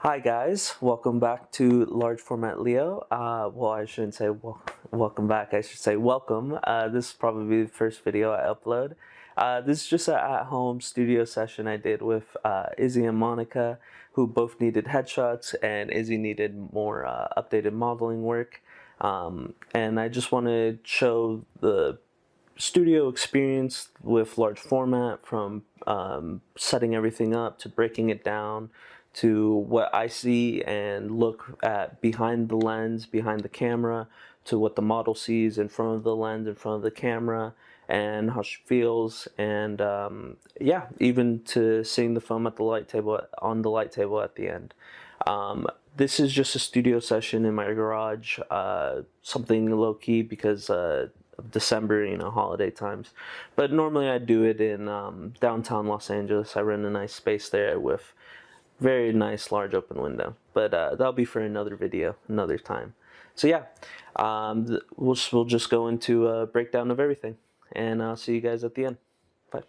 Hi guys, welcome back to Large Format Leo. Well, I shouldn't say welcome back, I should say welcome. This is probably the first video I upload. This is just an at-home studio session I did with Izzy and Monica, who both needed headshots, and Izzy needed more updated modeling work. And I just want to show the studio experience with large format, from setting everything up to breaking it down to what I see and look at behind the lens, behind the camera, to what the model sees in front of the lens, in front of the camera, and how she feels, and yeah, even to seeing the film at the light table, on the light table at the end. This is just a studio session in my garage, something low-key because of December, holiday times. But normally I do it in downtown Los Angeles. I rent a nice space there with very nice large open window. But that'll be for another video, another time. So yeah, we'll just go into a breakdown of everything, and I'll see you guys at the end. Bye.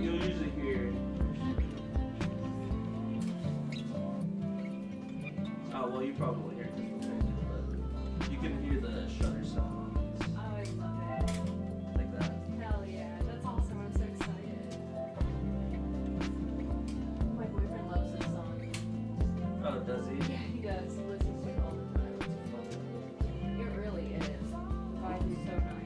you'll usually hear. Oh well, you probably hear it just the same, but you can hear the shutter sound. Oh, I love it. Like that. Hell yeah, that's awesome. I'm so excited. My boyfriend loves this song. Oh, does he? Yeah, he does. He listens to it all the time. It's fun. It really is. The vibe is so nice.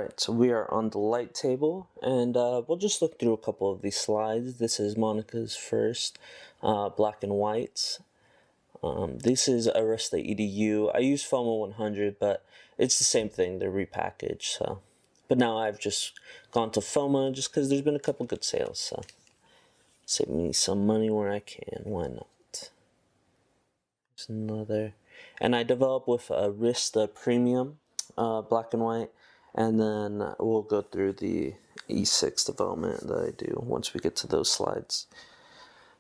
Alright, so we are on the light table, and we'll just look through a couple of these slides. This is Monica's first black and whites. This is Arista EDU. I use FOMO 100, but it's the same thing. They're repackaged. So, but now I've just gone to FOMO just because there's been a couple good sales. So, save me some money where I can. Why not? There's another, and I develop with Arista Premium, black and white, and then we'll go through the E6 development that I do once we get to those slides.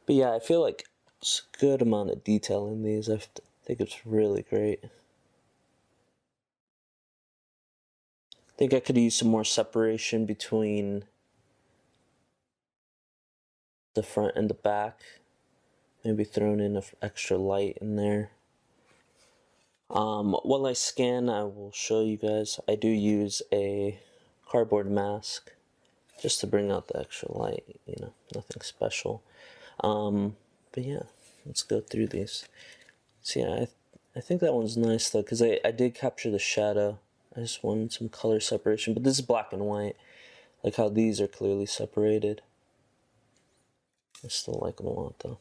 But yeah, I feel like it's a good amount of detail in these. I think it's really great. I think I could use some more separation between the front and the back. Maybe throwing in an extra light in there. While I scan, I will show you guys, I do use a cardboard mask just to bring out the extra light, you know, nothing special. But yeah, let's go through these. So yeah, I think that one's nice though, because I did capture the shadow. I just wanted some color separation, but this is black and white. Like how these are clearly separated. I still like them a lot though.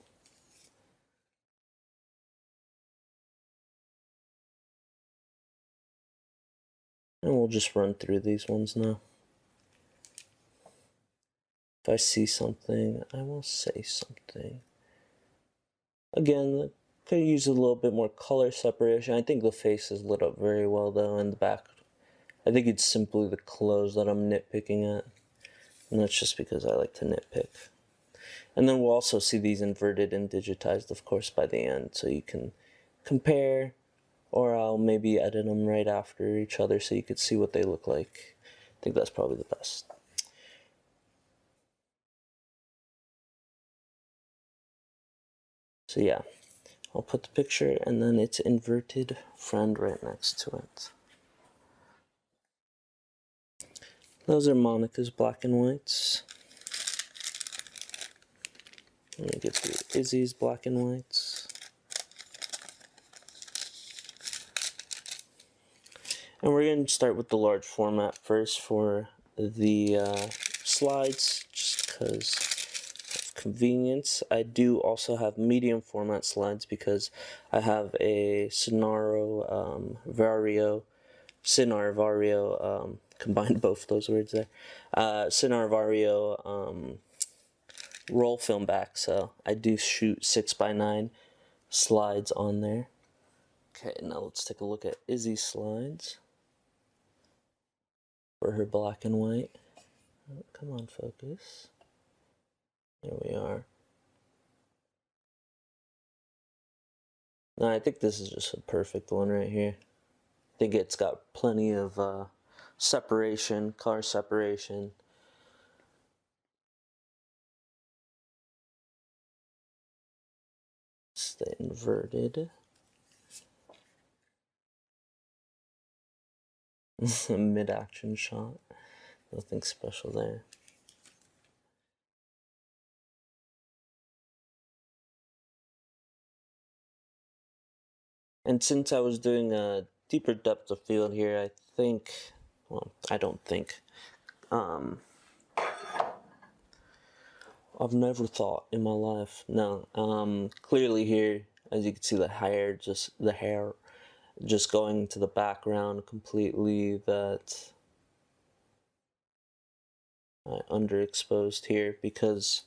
And we'll just run through these ones now. If I see something, I will say something. Again, could use a little bit more color separation. I think the face is lit up very well though in the back. I think it's simply the clothes that I'm nitpicking at. And that's just because I like to nitpick. And then we'll also see these inverted and digitized, of course, by the end. So you can compare, or I'll maybe edit them right after each other so you could see what they look like. I think that's probably the best. So yeah, I'll put the picture and then its inverted friend right next to it. Those are Monica's black and whites. Let me get through Izzy's black and whites. And we're going to start with the large format first for the slides, just because of convenience. I do also have medium format slides because I have a Cinar Vario, combined both those words there, Cinar Vario roll film back, so I do shoot 6x9 slides on there. Okay, now let's take a look at Izzy's slides for her black and white. Oh, come on, focus. There we are. Now, I think this is just a perfect one right here. I think it's got plenty of separation, color separation. It's the inverted. Mid-action shot. Nothing special there. And since I was doing a deeper depth of field here, I think, well, I don't think, I've never thought in my life, no, clearly here, as you can see the hair just going to the background completely, that I underexposed here because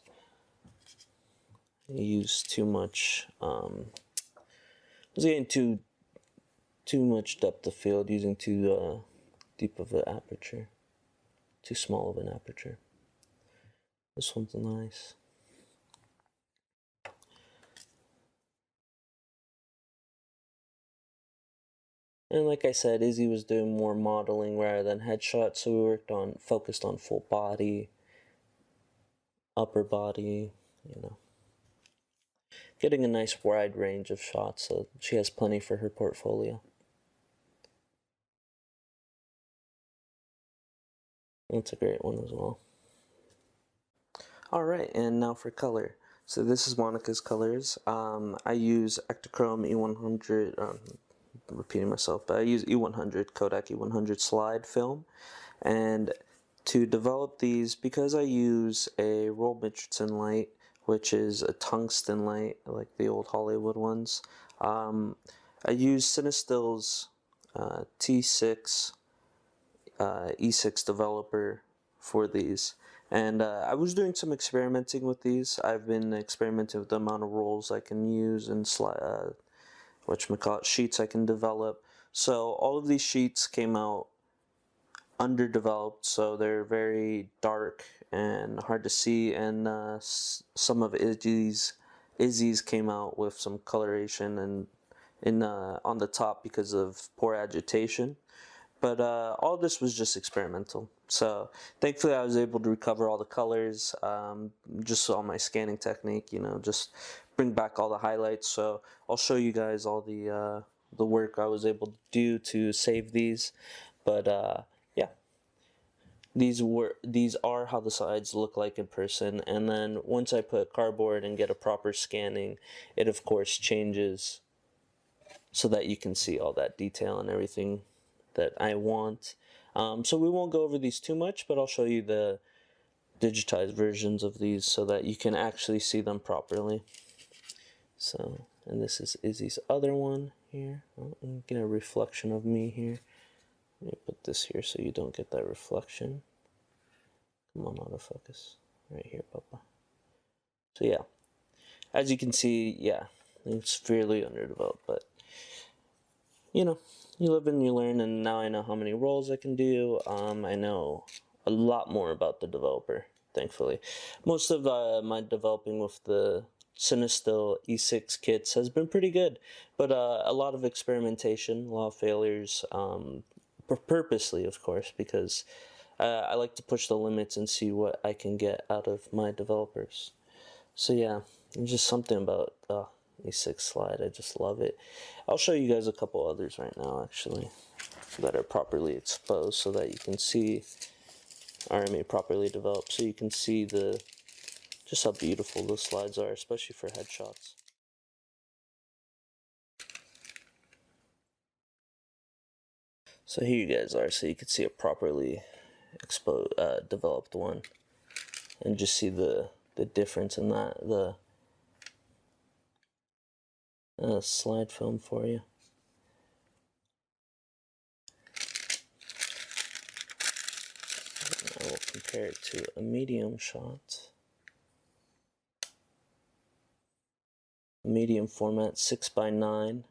I used too much, I was getting too much depth of field using too deep of an aperture, too small of an aperture. This one's nice. And like I said, Izzy was doing more modeling rather than headshots, so we focused on full body, upper body, you know. Getting a nice wide range of shots, so she has plenty for her portfolio. That's a great one as well. Alright, and now for color. So this is Monica's colors. I use Ektachrome E100, repeating myself, but I use E100, Kodak E100 slide film. And to develop these, because I use a Richardson light, which is a tungsten light, like the old Hollywood ones, I use Cinestill's T6 E6 developer for these. And I was doing some experimenting with these. I've been experimenting with the amount of rolls I can use and sheets I can develop. So all of these sheets came out underdeveloped, so they're very dark and hard to see, and some of Izzy's came out with some coloration and on the top because of poor agitation. But all this was just experimental. So thankfully I was able to recover all the colors, just on my scanning technique, just bring back all the highlights. So I'll show you guys all the work I was able to do to save these. But yeah, these are how the slides look like in person. And then once I put cardboard and get a proper scanning, it of course changes so that you can see all that detail and everything that I want. So we won't go over these too much, but I'll show you the digitized versions of these so that you can actually see them properly. So, and this is Izzy's other one here. Oh, I'm getting a reflection of me here. Let me put this here so you don't get that reflection. Come on, autofocus. Right here, Papa. So yeah, as you can see, yeah, it's fairly underdeveloped, but you live and you learn, and now I know how many rolls I can do. I know a lot more about the developer, thankfully. Most of my developing with the Cinestill E6 kits has been pretty good, but a lot of experimentation, a lot of failures, purposely, of course, because I like to push the limits and see what I can get out of my developers. So yeah, just something about E6 slide. I just love it. I'll show you guys a couple others right now, actually, that are properly exposed so that you can see, or I mean properly developed, so you can see just how beautiful the slides are, especially for headshots. So here you guys are, so you can see a properly developed one, and just see the difference in that, the slide film for you. I will compare it to a medium shot. Medium format 6x9.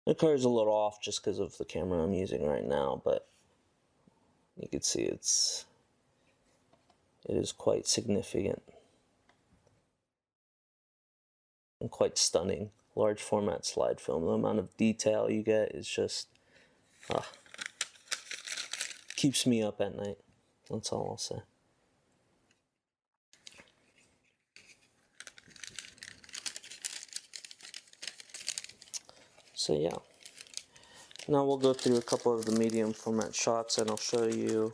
The color is a little off just because of the camera I'm using right now, but you can see it is quite significant and quite stunning. Large format slide film. The amount of detail you get is just keeps me up at night. That's all I'll say. So yeah, now we'll go through a couple of the medium format shots, and I'll show you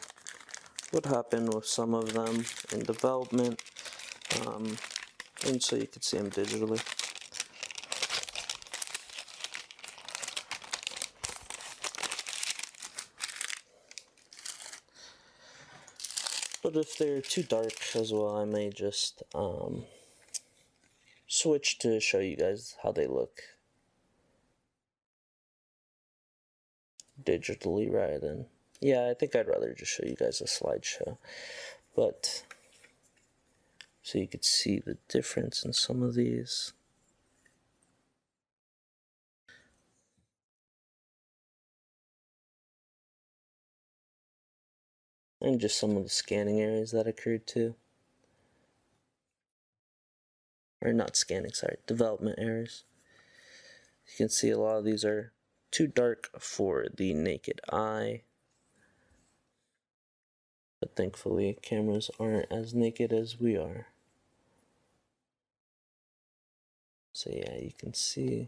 what happened with some of them in development, and so you can see them digitally. But if they're too dark as well, I may just switch to show you guys how they look digitally rather than... Yeah, I think I'd rather just show you guys a slideshow. But so you could see the difference in some of these. And just some of the scanning areas that occurred too. Or not scanning, sorry, development errors. You can see a lot of these are too dark for the naked eye. But thankfully, cameras aren't as naked as we are. So yeah, you can see.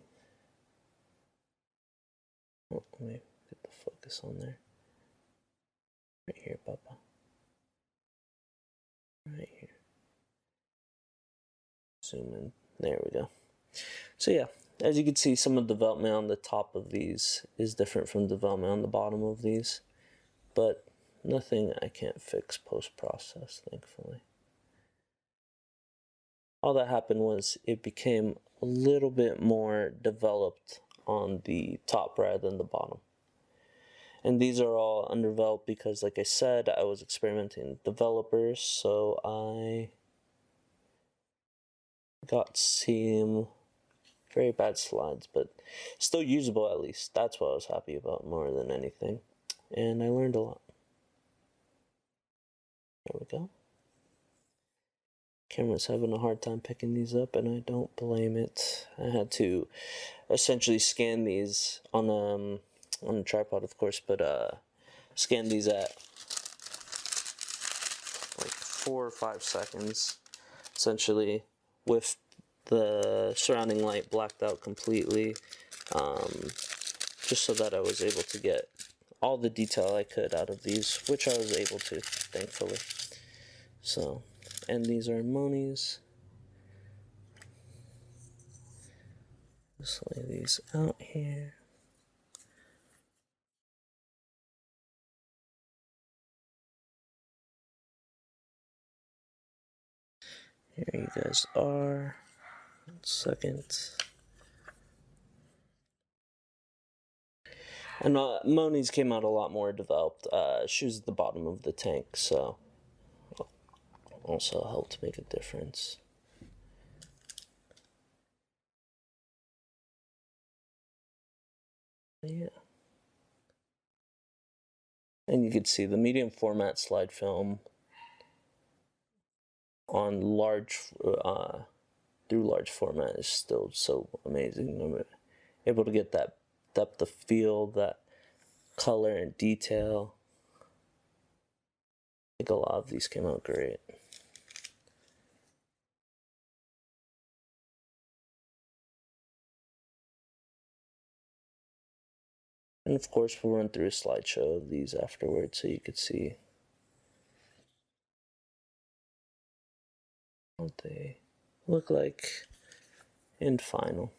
Oh, let me get the focus on there. Right here, Papa. Right here. Zoom in. There we go. So yeah, As you can see, some of the development on the top of these is different from development on the bottom of these, but nothing I can't fix post-process, thankfully. All that happened was it became a little bit more developed on the top rather than the bottom. And these are all undeveloped because, like I said, I was experimenting with developers, so I got some very bad slides, but still usable at least. That's what I was happy about more than anything. And I learned a lot. There we go. Camera's having a hard time picking these up, and I don't blame it. I had to essentially scan these on a tripod, of course, but scan these at like 4 or 5 seconds, essentially, with the surrounding light blacked out completely, just so that I was able to get all the detail I could out of these, which I was able to, thankfully. So, and these are Monies. Just lay these out here. Here you guys are. 1 second. And Moni's came out a lot more developed. She was at the bottom of the tank, so also helped make a difference. Yeah. And you can see the medium format slide film on large, through large format is still so amazing. I'm able to get that depth of field, that color and detail. I think a lot of these came out great. And of course, we'll run through a slideshow of these afterwards so you could see what they look like in final.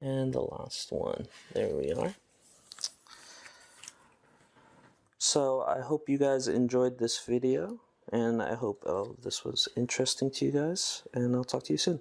And the last one. There we are. So I hope you guys enjoyed this video, and I hope this was interesting to you guys, and I'll talk to you soon.